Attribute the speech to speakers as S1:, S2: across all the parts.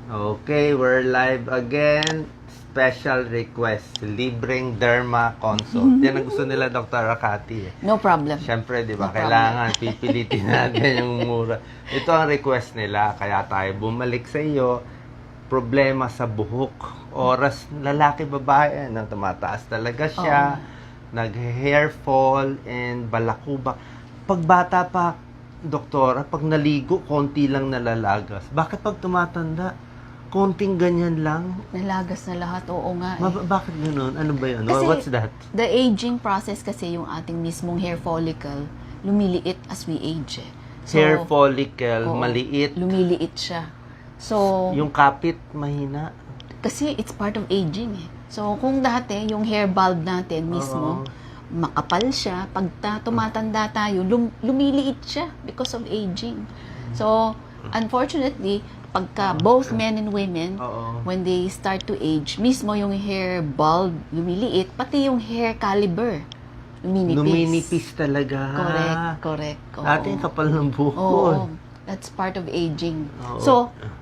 S1: Okay, we're live again. Special request, libreng derma consult. Yan ang gusto nila, Dr. Rakati.
S2: No problem.
S1: Siyempre, di ba,
S2: No
S1: kailangan pipilitin natin yung mura. Ito ang request nila, kaya tayo bumalik sa iyo. Problema sa buhok. Oras, lalaki, babae, na tumataas talaga siya. Nag-hair fall and balakubak. Pag bata pa, doktora, pag naligo, konti lang nalalagas. Bakit pag tumatanda, konting ganyan lang?
S2: Nalagas na lahat, oo nga eh.
S1: Bakit gano'n? Ano ba yun?
S2: Kasi
S1: What's that?
S2: the aging process kasi yung ating mismong hair follicle, lumiliit as we age eh. So,
S1: Hair follicle,
S2: oo,
S1: maliit.
S2: lumiliit siya. So,
S1: Yung kapit, mahina.
S2: kasi it's part of aging eh. So, kung dati, yung hair bulb natin mismo, makapal siya, pag tumatanda tayo, lumiliit siya because of aging. So, unfortunately, pagka both men and women, when they start to age, mismo yung hair bulb lumiliit, pati yung hair caliber luminipis.
S1: Luminipis talaga.
S2: Correct. Oo.
S1: Dati kapal ng buhok ko.
S2: Oo. That's part of aging.
S1: Oo.
S2: So,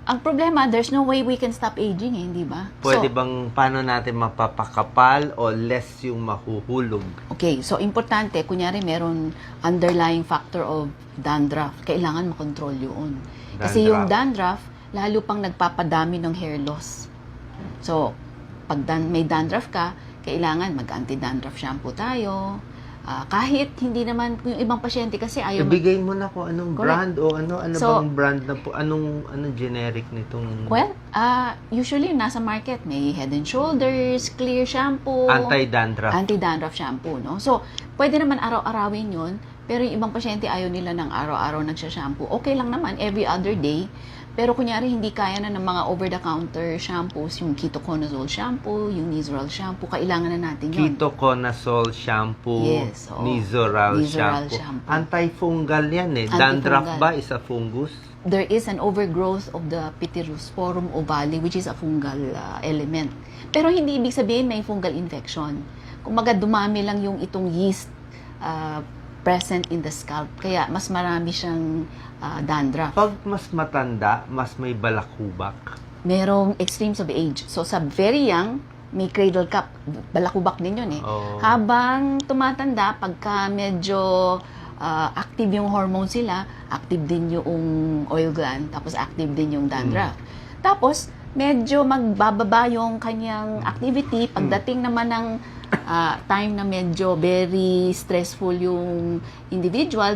S2: ang problema, there's no way we can stop aging eh, di ba?
S1: Pwede
S2: So,
S1: bang paano natin mapapakapal o less yung mahuhulog?
S2: okay, so importante, kunyari meron underlying factor of dandruff, kailangan makontrol yun. Kasi yung dandruff, lalo pang nagpapadami ng hair loss. So, pag may dandruff ka, kailangan mag-anti-dandruff shampoo tayo. Kahit hindi naman, yung ibang pasyente kasi ayaw
S1: Ibigay mo na kung anong
S2: Correct.
S1: brand o ano
S2: So,
S1: bang brand na po, anong generic nitong
S2: well, usually nasa market may Head and Shoulders, Clear shampoo,
S1: anti-dandruff.
S2: anti-dandruff shampoo, no? So, pwede naman araw-arawin yun, pero yung ibang pasyente ayaw nila ng araw-araw nagsha-shampoo. Okay lang naman, every other day. Pero kunyari, hindi kaya na ng mga over-the-counter shampoos, yung ketoconazole shampoo, yung Nizoral shampoo, kailangan na natin yun.
S1: Ketoconazole shampoo,
S2: Yes, oo.
S1: Nizoral
S2: Nizoral
S1: shampoo.
S2: shampoo.
S1: Anti-fungal yan eh.
S2: Anti-fungal.
S1: Dandruff ba is a fungus?
S2: There is an overgrowth of the Pityrosporum ovale, which is a fungal element. Pero hindi ibig sabihin may fungal infection. Kumbaga, dumami lang yung itong yeast present in the scalp. Kaya, mas marami siyang dandruff.
S1: Pag mas matanda, mas may balakubak.
S2: Merong extremes of age. So, sa very young, may cradle cap. Balakubak din yun eh.
S1: Oh.
S2: Habang tumatanda, pagka medyo active yung hormone sila, active din yung oil gland, tapos active din yung dandruff. Tapos, medyo magbababa yung kanyang activity. Pagdating naman ng time na medyo very stressful yung individual,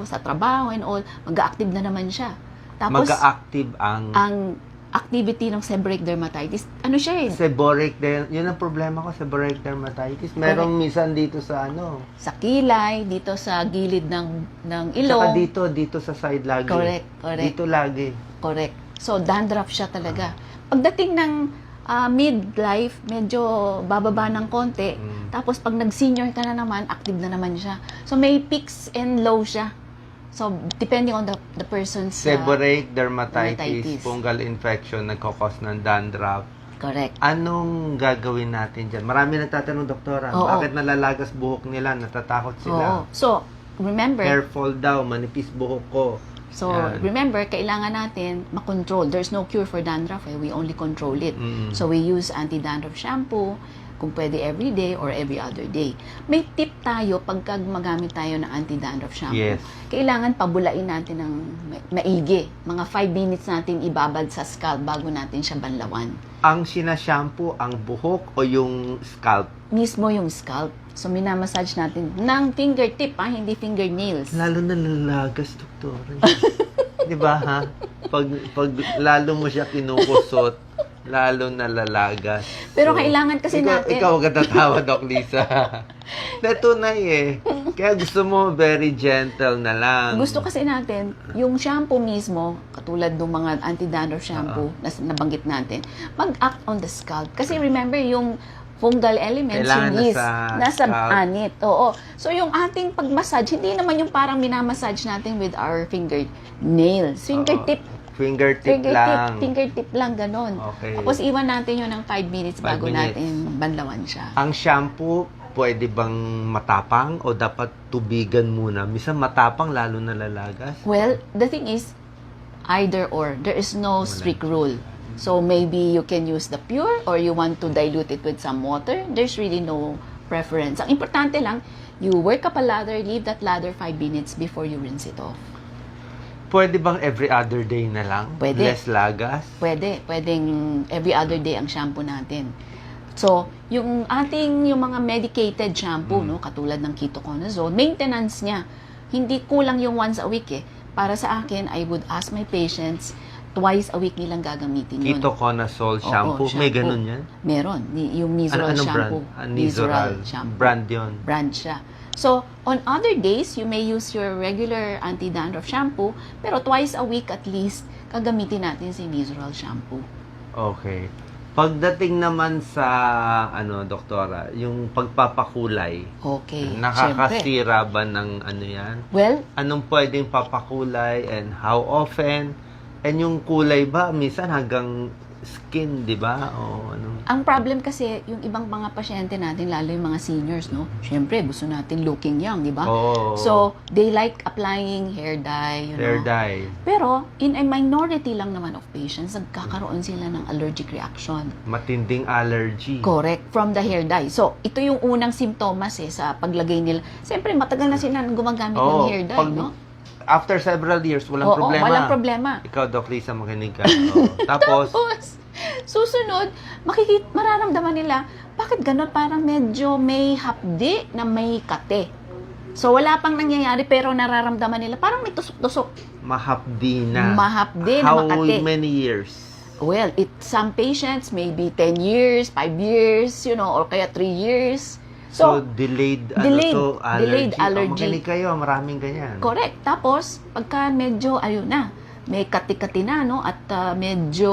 S2: sa trabaho and all, mag-active na naman siya. Tapos,
S1: Mag-active
S2: ang activity ng seborrheic dermatitis, ano siya eh?
S1: seborrheic yun ang problema ko, seborrheic dermatitis. Merong minsan dito sa
S2: Sa kilay, dito sa gilid ng
S1: Saka
S2: ilong.
S1: dito sa side lagi.
S2: Correct.
S1: Dito lagi.
S2: Correct. So, dandruff siya talaga. Pagdating ng midlife, medyo bababa ng konti. Tapos, pag nag-senior ka na naman, active na naman siya. So, may peaks and lows siya. So, depending on the person's
S1: Seborrheic dermatitis,
S2: dermatitis.
S1: fungal infection, nagkakos ng dandruff.
S2: Correct.
S1: Anong gagawin natin dyan? Marami nagtatanong, doktora,
S2: Oo.
S1: bakit nalalagas buhok nila? Natatakot sila.
S2: Oo. So, remember,
S1: Hair fall daw, manipis buhok ko.
S2: So,
S1: Yan.
S2: remember, kailangan natin makontrol. There's no cure for dandruff. We only control it.
S1: Mm.
S2: So, we use anti-dandruff shampoo, kung pwede every day or every other day. May tip tayo pagka gumagamit tayo ng anti-dandruff shampoo.
S1: Yes.
S2: Kailangan pabulain natin ng maigi. Mga 5 minutes natin ibabad sa scalp bago natin siya banlawan.
S1: Ang sinashampoo, ang buhok o yung scalp?
S2: Mismo yung scalp. So, minamassage natin ng fingertip, hindi fingernails.
S1: Lalo na lalagas, doktor. Di ba, ha? Pag lalo mo siya kinukusot, lalo na lalagas.
S2: Pero kailangan kasi natin...
S1: Ikaw ang katatawa, Doc Lisa. Natunay eh. Kaya gusto mo very gentle na lang.
S2: Gusto kasi natin, yung shampoo mismo, katulad ng mga anti-dandruff shampoo na nabanggit natin, mag-act on the scalp. Kasi remember, yung fungal elements,
S1: Kailangan
S2: yung yeast,
S1: scalp.
S2: nasa anit. Oo. So, yung ating pag-massage, hindi naman yung parang minamassage natin with our fingernails. Fingertip.
S1: Fingertip lang.
S2: Fingertip lang, ganon.
S1: Okay.
S2: Tapos, iwan natin yun ng 5 minutes
S1: 5
S2: bago
S1: minutes.
S2: natin banlawan siya.
S1: Ang shampoo, pwede bang matapang o dapat tubigan muna? Minsan matapang lalo na lalagas.
S2: Well, the thing is, either or. There is no strict rule. So maybe you can use the pure or you want to dilute it with some water. There's really no preference. Ang importante lang, you work up a lather, leave that lather 5 minutes before you rinse it off.
S1: Pwede bang every other day na lang?
S2: Pwede.
S1: Less lagas?
S2: Pwedeng every other day ang shampoo natin. So, yung mga medicated shampoo, no, katulad ng ketoconazole, maintenance niya, hindi kulang yung once a week eh. Para sa akin, I would ask my patients, twice a week nilang gagamitin yun.
S1: Ketoconazole shampoo.
S2: Oo,
S1: May ganun yan?
S2: Meron. Yung Nizoral
S1: Anong
S2: shampoo.
S1: brand? Nizoral
S2: shampoo.
S1: Brand yun.
S2: Brand siya. So, on other days, you may use your regular anti-dandruff shampoo, pero twice a week at least, gagamitin natin si Nizoral shampoo.
S1: Okay. Pagdating naman sa, doktora, yung pagpapakulay,
S2: Okay. Syempre.
S1: nakakasira ba ng ano yan?
S2: Well,
S1: Anong pwedeng papakulay and how often? And yung kulay ba, minsan hanggang skin, di ba? O ano?
S2: ang problem kasi, yung ibang mga pasyente natin, lalo yung mga seniors, no? Syempre, gusto natin looking young, di ba?
S1: Oo.
S2: So, they like applying hair dye, you
S1: Hair
S2: know.
S1: dye.
S2: Pero, in a minority lang naman of patients, nagkakaroon sila ng allergic reaction.
S1: Matinding allergy.
S2: Correct. From the hair dye. So, ito yung unang simptomas sa paglagay nila. Siyempre, matagal na sila gumagamit ng
S1: Oo,
S2: hair dye,
S1: pag-
S2: no?
S1: After several years, walang
S2: Oo,
S1: problema.
S2: walang problema.
S1: Ikaw, Doc Lisa, makinig ka. Oo. Tapos,
S2: Susunod, mararamdaman nila, bakit ganon? Parang medyo may hapdi na may kate. So, wala pang nangyayari, pero nararamdaman nila, parang may tusok-tusok.
S1: mahapdi na.
S2: Mahapdi na
S1: How
S2: makate.
S1: many years?
S2: Well, some patients, maybe 10 years, 5 years, or kaya 3 years.
S1: So, delayed allergy.
S2: delayed allergy.
S1: Makinig kayo, maraming ganyan.
S2: Correct. Tapos, pagka medyo, may kati-kati na, no? At medyo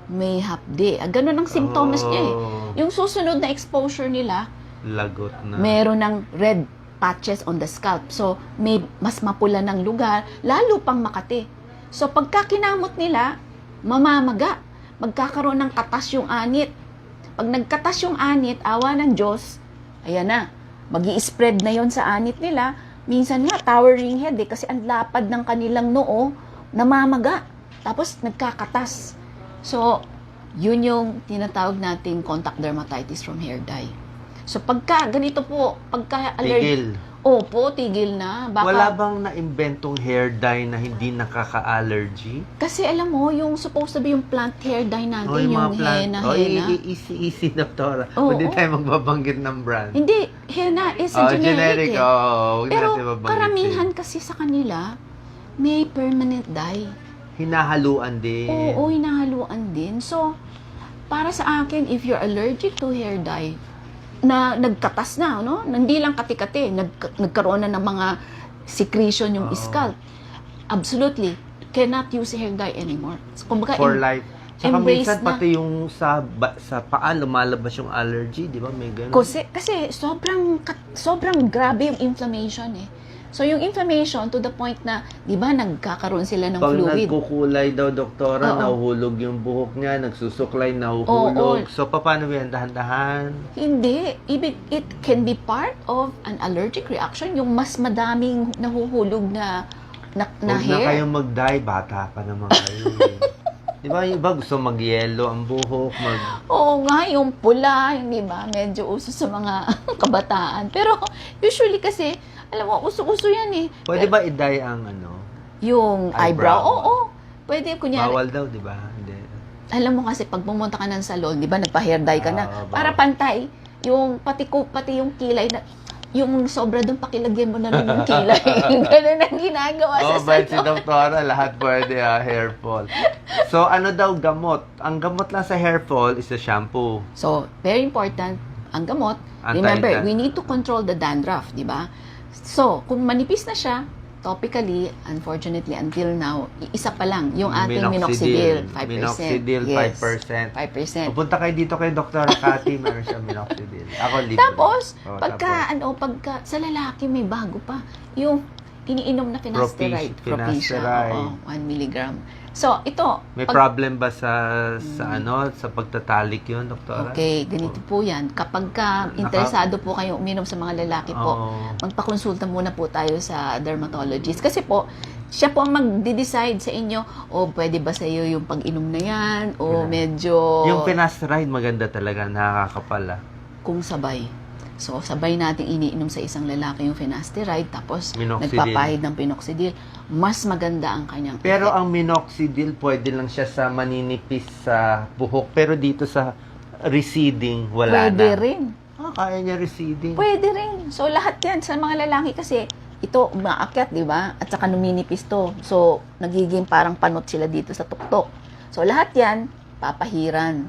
S2: may hapdi. Ganun ang simptomas niya eh. Yung susunod na exposure nila,
S1: Lagot na.
S2: meron ng red patches on the scalp. So, may mas mapula ng lugar, lalo pang makati. So, pagka kinamot nila, mamamaga. Magkakaroon ng katas yung anit. Pag nagkatas yung anit, awa ng Diyos, ayan na, magi-spread na yon sa anit nila. Minsan nga, towering head kasi ang lapad ng kanilang noo, namamaga. Tapos, nagkakatas. So, yun yung tinatawag nating contact dermatitis from hair dye. So, pagka ganito po, pagka
S1: Tigil.
S2: Opo, tigil na. Baka,
S1: Wala bang na-inventong hair dye na hindi nakaka-allergy?
S2: kasi alam mo, yung supposed to be yung plant hair dye natin, yung henna.
S1: Easy, doktora.
S2: Oo,
S1: Pwede
S2: oo.
S1: tayo magbabanggit ng brand.
S2: Hindi, henna is a generic. Eh.
S1: Huwag
S2: Pero
S1: natin babanggitin.
S2: karamihan kasi sa kanila, may permanent dye.
S1: Hinahaluan din.
S2: Oo, hinahaluan din. So, para sa akin, if you're allergic to hair dye, na nagkatas na, no? Hindi lang kati-kati, nagkaroon na ng mga secretion yung scalp. Absolutely, cannot use hair dye anymore. So, kumbaga,
S1: For life. Saka
S2: embrace
S1: minsan
S2: na.
S1: pati yung sa paa lumalabas yung allergy, di ba? May ganun.
S2: Kasi sobrang grabe yung inflammation eh. So, yung inflammation to the point na, di ba, nagkakaroon sila ng
S1: Pag
S2: fluid.
S1: nagkukulay daw, doktora,
S2: Oo.
S1: nahuhulog yung buhok niya, nagsusuklay, nahuhulog.
S2: Oo.
S1: So, paano yan? Dahan-dahan?
S2: Hindi. It can be part of an allergic reaction. Yung mas madaming nahuhulog na
S1: Huwag na
S2: hair.
S1: kayong mag-dye, bata pa naman kayo. Di ba, yung iba gusto mag-yellow ang buhok,
S2: Oo nga, yung pula, yung di ba, medyo uso sa mga kabataan. Pero usually kasi, alam mo, uso-uso yan eh.
S1: Pwede ba i-dye ang
S2: Yung eyebrow,
S1: Eyebrow.
S2: oo. Pwede, kunyari.
S1: Bawal daw, di ba? Hindi.
S2: Alam mo kasi, pag pumunta ka ng salon, di ba, nagpa-hair dye ka na.
S1: Bawal.
S2: Para pantay, yung pati yung kilay na, yung sobra doon, pakilagyan mo na rin yung kilay. Ganun ang ginagawa sa
S1: Bait si
S2: salon.
S1: doktora, lahat pwede hair fall. So, ano daw gamot? Ang gamot lang sa hair fall is the shampoo.
S2: So, very important, ang gamot.
S1: Anti-dandruff.
S2: Remember, we need to control the dandruff, di ba? So, kung manipis na siya, topically, unfortunately, until now, isa pa lang, yung ating minoxidil, 5%.
S1: Minoxidil,
S2: Yes,
S1: 5%.
S2: 5%.
S1: Pupunta kayo dito kay Dr. Cathy, meron siya minoxidil. Ako, libre.
S2: Tapos,
S1: Oh,
S2: pagka sa lalaki may bago pa, yung iniinom na finasteride.
S1: Finasteride.
S2: 1 milligram. So, ito.
S1: May problem ba sa pagtatalik yun, doktora?
S2: Okay, ganito po yan. Kapag interesado po kayo uminom sa mga lalaki po,
S1: Oo.
S2: magpakonsulta muna po tayo sa dermatologist. Kasi po, siya po ang magde-decide sa inyo, o pwede ba sa iyo yung pag-inom na yan, o medyo
S1: Yung finasteride, maganda talaga, nakakapal ah.
S2: kung sabay. So, sabay natin iniinom sa isang lalaki yung finasteride, tapos
S1: Minoxidil.
S2: nagpapahid ng pinoxidil. Mas maganda ang kanyang
S1: Pero
S2: effect.
S1: ang minoxidil, pwede lang siya sa maninipis sa buhok. Pero dito sa receding, wala
S2: Pwede
S1: na.
S2: rin.
S1: Kaya niya receding.
S2: Pwede rin. So, lahat yan sa mga lalaki kasi, ito, umaakyat, di ba? At saka numinipis to. So, nagiging parang panot sila dito sa tuktok. So, lahat yan, papahiran.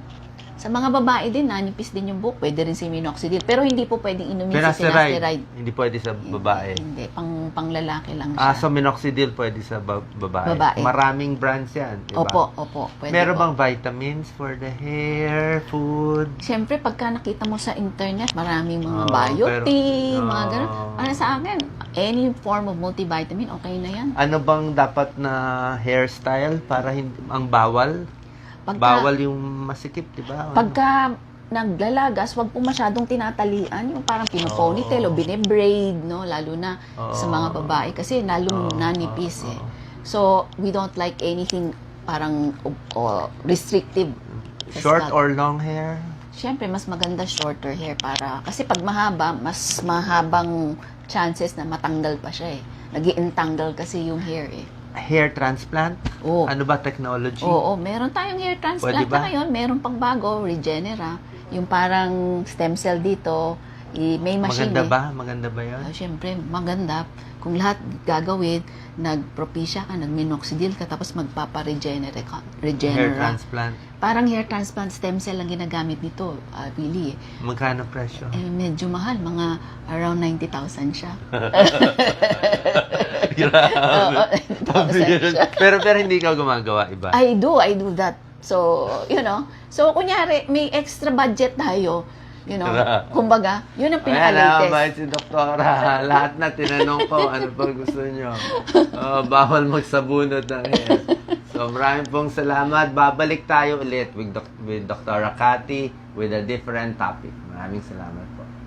S2: Sa mga babae din, nanipis din yung buhok. Pwede rin si minoxidil. Pero hindi po pwedeng inumin si
S1: Finasteride,
S2: finasteride.
S1: hindi pwede sa babae.
S2: Hindi, pang lalaki lang siya.
S1: So minoxidil pwede sa babae.
S2: Babae.
S1: Maraming brands yan, di ba?
S2: Opo. Pwede
S1: Meron
S2: po.
S1: bang vitamins for the hair, food?
S2: Siyempre, pagka nakita mo sa internet, maraming mga
S1: Oo,
S2: biotin,
S1: pero-
S2: mga gano'n.
S1: oo.
S2: Para sa akin, any form of multivitamin, okay na yan.
S1: Ano bang dapat na hairstyle para hindi ang bawal?
S2: Pagka,
S1: Bawal yung masikip, di ba?
S2: Pagka naglalagas, wag po masyadong tinatalian, yung parang pinoponytail o bine-braid, no? Lalo na sa mga babae, kasi lalong nanipis eh. So, we don't like anything parang restrictive.
S1: Short or long hair?
S2: Siyempre, mas maganda shorter hair para, kasi pag mahaba, mas mahabang chances na matanggal pa siya eh. Nag-i-entangle kasi yung hair eh.
S1: Hair transplant?
S2: Oo.
S1: Ano ba technology?
S2: Oo, meron tayong hair transplant
S1: Pwede ba?
S2: na ngayon. Meron pang bago, Regenera. Yung parang stem cell dito, may machine
S1: Maganda
S2: eh.
S1: ba? Maganda ba yun?
S2: Siyempre, maganda. Kung lahat gagawin, nagpropisya ka, nagminoxidil ka, tapos magpapa-regenerate ka.
S1: Hair
S2: Regenera.
S1: transplant.
S2: Parang hair transplant stem cell ang ginagamit nito, really.
S1: Magkano presyo?
S2: Medyo mahal, mga around 90,000 siya.
S1: Grabe.
S2: 90,000 siya.
S1: pero hindi ka gumagawa iba.
S2: I do that. So, So, kunyari, may extra budget tayo, kumbaga, yun ang
S1: Ayan
S2: pinaka-latest.
S1: na, si Doktora. Lahat na tinanong ko, ano pa gusto nyo. Bawal magsabunod ng hair. So, maraming pong salamat. Babalik tayo ulit with Dr. Cathy with a different topic. Maraming salamat po.